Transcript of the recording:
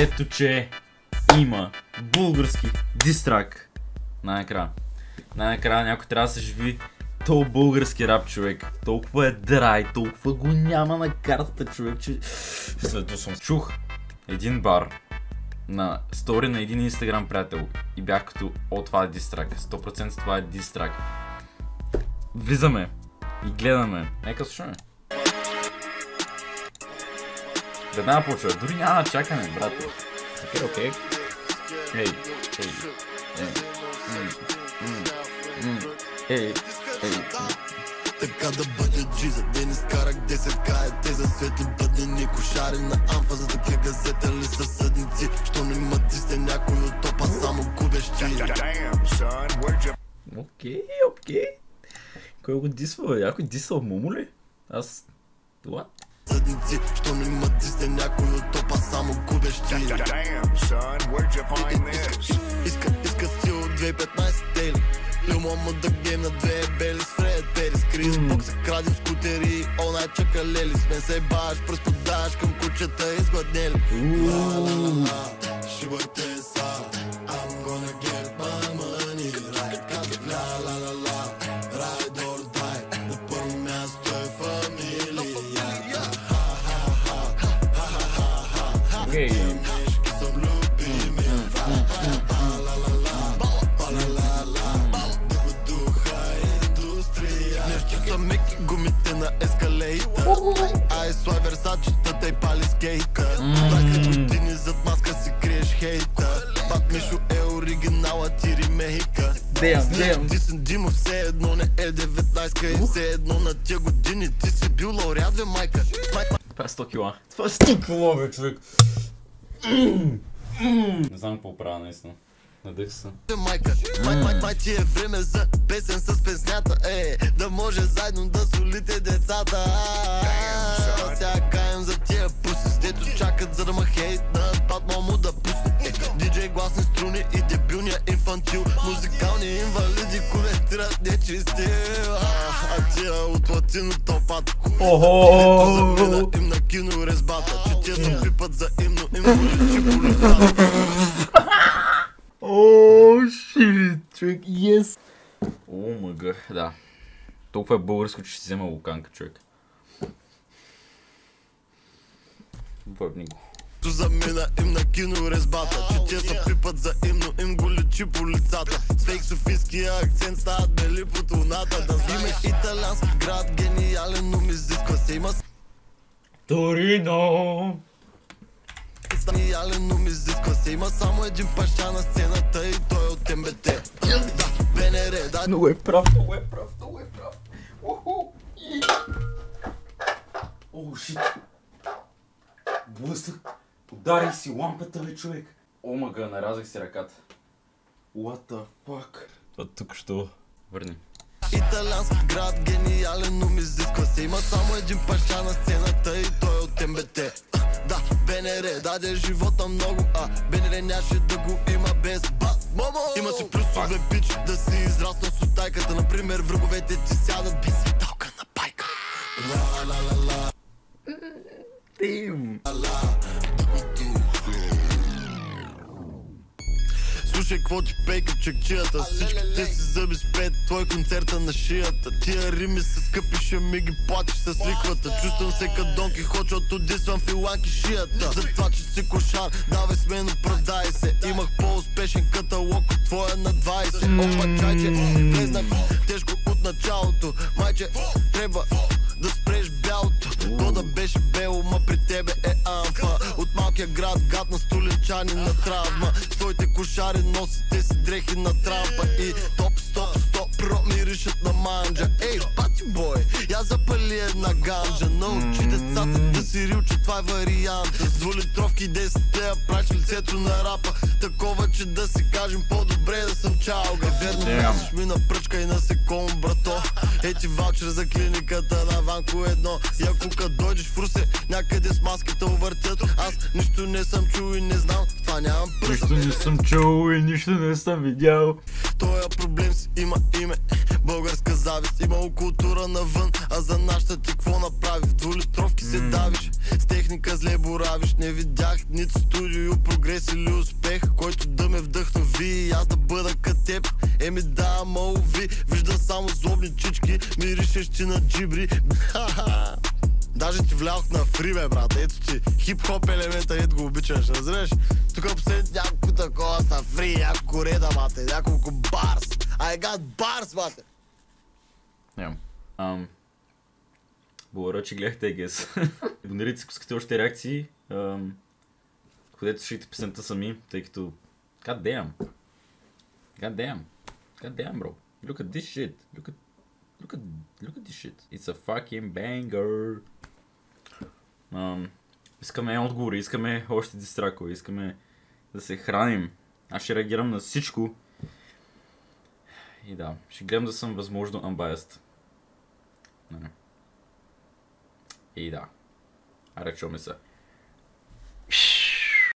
Ето че има български дистрак. Най-накрая някой трябва да се живи толкова български рап, човек. Толкова е драй, толкова го няма на картата, човек, че... Следва съм. Чух един бар на стори на един инстаграм приятел и бях като, о, това е дистрак. 100% това е дистрак. Влизаме и гледаме. Нека слушаме. Веднага почва. Дори няма чакане, брат. Окей. Ей. Така да бъде джиза, ден изкарах 10 те за светли бъдени кошари на амфа, за такива газета ли са съдници, що не ма дисне някой от топа, само губещи. Окей. Кой го дисва, бе? Някой дисва Муму ли? Аз... What? Съдници, що не ма дисне някой от топа, само губещи. Иска си от 2015 дейли. Лил мама да гейм на две бели с Фред Перис. Крис Бок се крадим скутери, онай чакалели. Сме се баш, пръс подаш към кучета изгладнели. Шибайте са, I'm gonna get my money right. Ла, ride or die. На първо място е фамилия. Окей. Съм любими. Меки гумите на ескалейтър. Айслай версачетата и пали скейтър. 20 години зад маска си криеш хейтър. Бат Мишо е оригинала, ти ремейка. Дисен Димов все едно не е 19-ка. И все едно на тия години ти си бил лауреат, бе майка. Това е 100 кила. Това е 100 кила, бе, човек. Не знам какво правя, наистина. Надъх се. Май ти е време за песен с песнята, да може заедно да солите децата. Сега каем за тия пуси, дето чакат за да ма хейтнат, бат мамо да пусне. Диджей гласни струни и дебилния инфантил, музикални инвалиди коментират нечисти. А тия от латино топат. Ето замина им на кино резбата, че тия са пипат взаимно, им боличи по лицата. Шит, човек, yes! Мъга, да. Толкова е българско, че ще си взема луканка, човек. Въбни го. Замина им на кино резбата, че тия са пипат взаимно, им го личи по лицата. С фейк софийския акцент стават бели под луната. Да има италиански град, гениален, но ми изисква се има Торино! Гениален, но ми изисква се има само един паща на сцената и той е от МБТ. Да, БНР, да. Много е прав. О, шит. Блъсък. Ударих си лампата, бе, човек. О, мъга, нарязах си ръката. What the fuck? Това тук що? Върни. Италиански град, гениален, но ми изисква се има само един паща на сцената и той е от МБТ. Да, БНР даде живота много, БНР нямаше да го има без бас. Има си плюсове, бич, да си израснал с отайката. Например, враговете ти сядат без светалка на пайка. Ла. Тим. Слушай, какво ти пейка чекчията, всичките си зъби с пет, твой концерта на шията. Тия рими са скъпи, ще ми ги платиш с ликвата. Чувствам се като Дон Кихот, защото дисвам филанки шията. За това, че си кошар, давай с мен, оправдай се. Имах по-успешен каталог от твоя на 20. Опа, чайче, влезнах тежко от началото. Майче, трябва да спреш бялото. То да беше бело, ма при тебе е амфа. От малкия град, гад на столичани на травма. С твоите кошари носите си дрехи на трампа. И стоп, про миришат на манджа. Ей, пати бой, я запали една ганджа. Научи децата да си рил, че това е варианта. С двулитровки 10 лея прач лицето на рапа. Такова, че да си кажем по-добре да съм чалга. Верно кажеш ми на пръчка и на секунд, брато. Ети ваучер за клиниката на Ванко едно. И ако като дойдеш в Русе, някъде с маската увъртят. Аз нищо не съм чул и не знам, това нямам пръст. Нищо не съм чул и нищо не съм видял. Тоя проблем си има име. Българска завист, имало култура навън, а за нашата ти какво направи? В двулитровки се давиш, с техника зле боравиш. Не видях нито студио, прогрес или успех, който да ме вдъхнови и аз да бъда като теб. Еми да, ама уви, виждам само злобни чички, миришещи на джибри. Даже ти влязох на фри, бе, брат. Ето ти хип-хоп елемента, ето го обичаш, разбираш? Тук последните няколко такова са фри, няколко реда, бате, няколко барс. I got bars, бате. Благодаря, че гледахте, гес. Абонирайте се, ако искате още реакции. Ходете слушайте песента сами, тъй като... God damn, bro. Look at this shit. Look at this shit. It's a fucking banger. Искаме отговори, искаме още дистракове, искаме да се храним. Аз ще реагирам на всичко. И да, ще гледам да съм възможно unbiased. И да. Аре, чуме се.